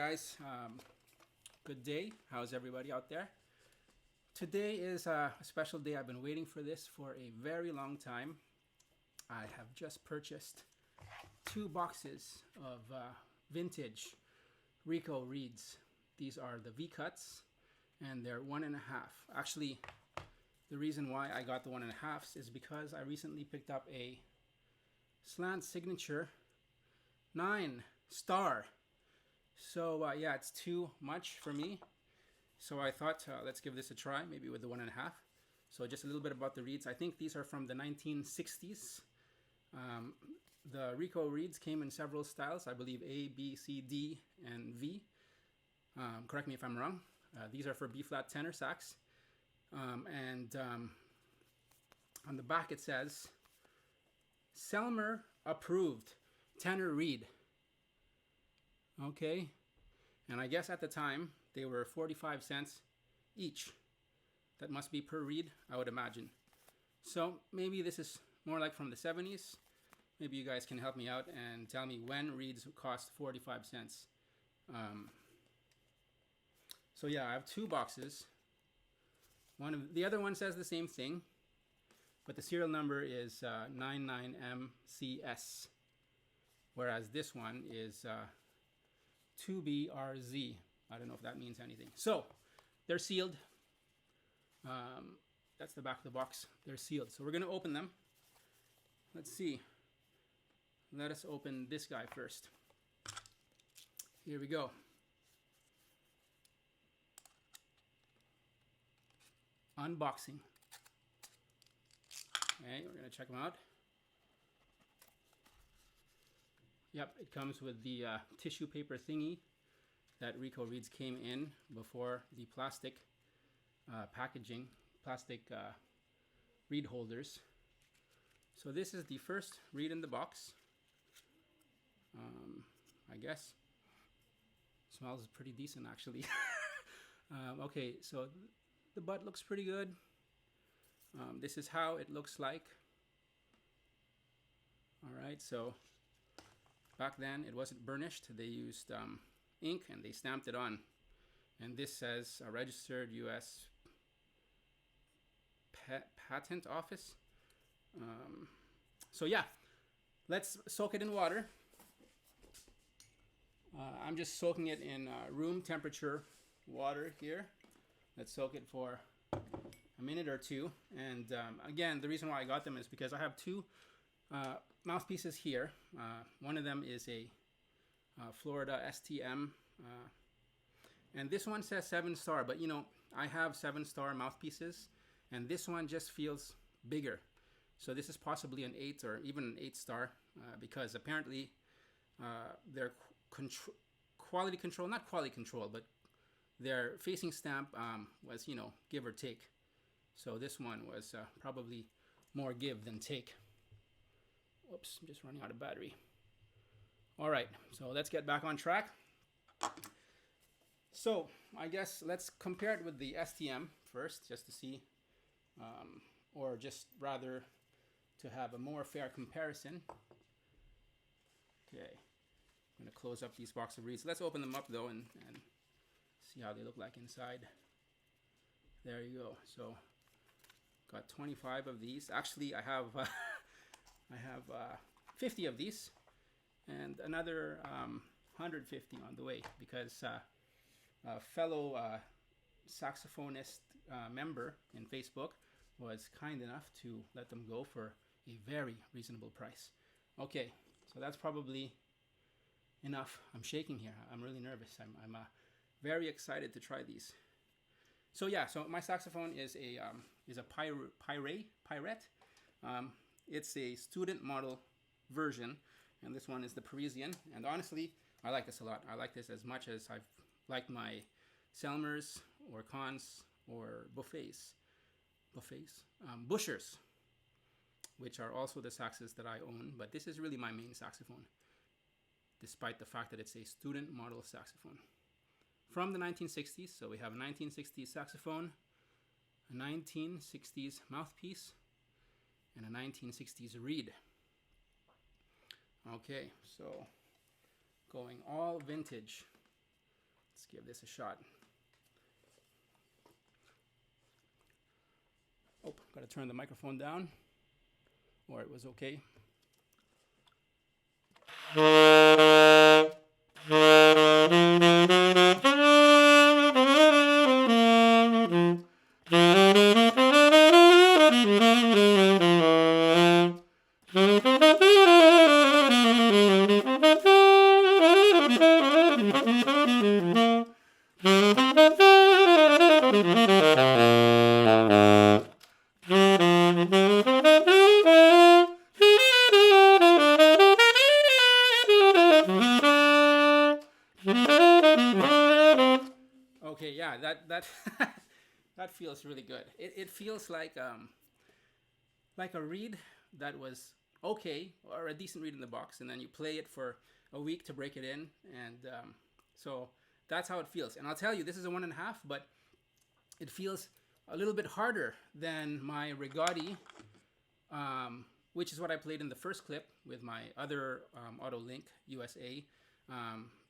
guys. Good day. How's everybody out there? Today is a special day. I've been waiting for this for a very long time. I have just purchased 2 boxes of vintage Rico Reeds. These are the V cuts and they're 1.5. Actually, the reason why I got the 1.5 is because I recently picked up a slant signature 9-star. So yeah, it's too much for me. So I thought let's give this a try, maybe with the 1.5. So just a little bit about the reeds. I think these are from the 1960s. The Rico Reeds came in several styles. I believe A, B, C, D, and V. Correct me if I'm wrong. These are for B-flat tenor sax. And on the back it says, Selmer approved tenor reed. Okay, and I guess at the time they were 45 cents each. That must be per reed, I would imagine. So maybe this is more like from the 70s. Maybe you guys can help me out and tell me when reeds cost 45 cents. So yeah, I have 2 boxes. The other one says the same thing, but the serial number is 99MCS, whereas this one is 2BRZ. I don't know if that means anything. So they're sealed. That's the back of the box. They're sealed. So we're going to open them. Let's see. Let us open this guy first. Here we go. Unboxing. Okay, we're going to check them out. Yep, it comes with the tissue paper thingy that Rico Reeds came in before the plastic packaging, plastic reed holders. So this is the first reed in the box. I guess. Smells pretty decent actually. Okay, so the butt looks pretty good. This is how it looks like. Alright, so back then it wasn't burnished. They used ink and they stamped it on. And this says a registered US patent office. So yeah, let's soak it in water. I'm just soaking it in room temperature water here. Let's soak it for a minute or two. And again, the reason why I got them is because I have 2 mouthpieces here. One of them is a Florida STM, and this one says 7-star, but you know, I have 7-star mouthpieces and this one just feels bigger. So this is possibly an 8 or even an 8-star because apparently their quality control, not quality control, but their facing stamp was, you know, give or take. So this one was probably more give than take. Whoops, I'm just running out of battery. All right, so let's get back on track. So I guess let's compare it with the STM first, just to see, or just rather to have a more fair comparison. Okay, I'm gonna close up these box of reeds. Let's open them up though and see how they look like inside. There you go. So got 25 of these. Actually, I have 50 of these and another 150 on the way because a fellow saxophonist member in Facebook was kind enough to let them go for a very reasonable price. Okay, so that's probably enough. I'm shaking here. I'm really nervous. I'm very excited to try these. So yeah, so my saxophone is a Pirate. It's a student model version, and this one is the Parisian. And honestly, I like this a lot. I like this as much as I've liked my Selmers or Cons or Bushers, which are also the saxes that I own. But this is really my main saxophone, despite the fact that it's a student model saxophone from the 1960s. So we have a 1960s saxophone, a 1960s mouthpiece, and a 1960s reed. Okay, so going all vintage. Let's give this a shot. Oh, gotta turn the microphone down, or it was okay. Okay, yeah, that that feels really good. It feels like a reed that was okay, or a decent reed in the box, and then you play it for a week to break it in, and so that's how it feels. And I'll tell you, this is a 1.5, but it feels a little bit harder than my Rigotti, which is what I played in the first clip with my other Auto Link USA.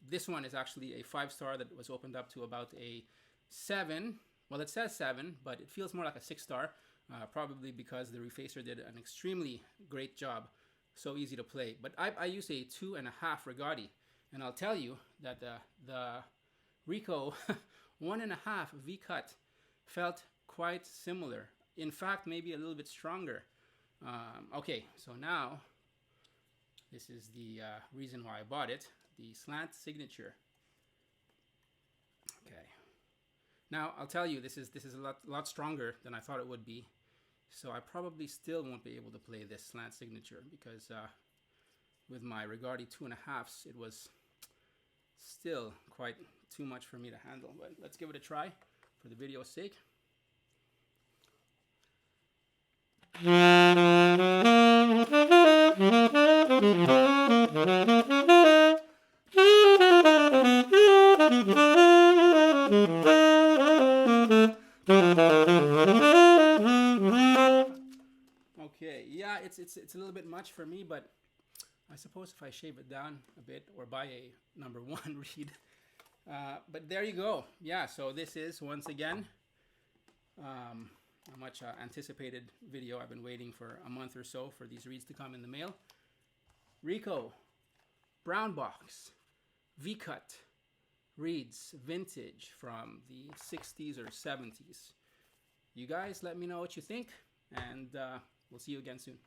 This one is actually a 5-star that was opened up to about a 7. Well, it says 7, but it feels more like a 6-star, probably because the refacer did an extremely great job. So easy to play. But I use a 2.5 Rigotti, and I'll tell you that the Rico 1.5 V-cut felt quite similar. In fact, maybe a little bit stronger. Okay, so now this is the reason why I bought it. The slant signature. Okay. Now I'll tell you, this is a lot stronger than I thought it would be. So I probably still won't be able to play this slant signature because with my Rigotti 2.5s, it was still quite too much for me to handle. But let's give it a try for the video's sake. Okay, yeah, it's a little bit much for me, but I suppose if I shave it down a bit or buy a number 1 reed. But there you go. Yeah, so this is once again a much anticipated video. I've been waiting for a month or so for these reeds to come in the mail. Rico Brown Box V-cut reeds, vintage from the 60s or 70s. You guys let me know what you think, and we'll see you again soon.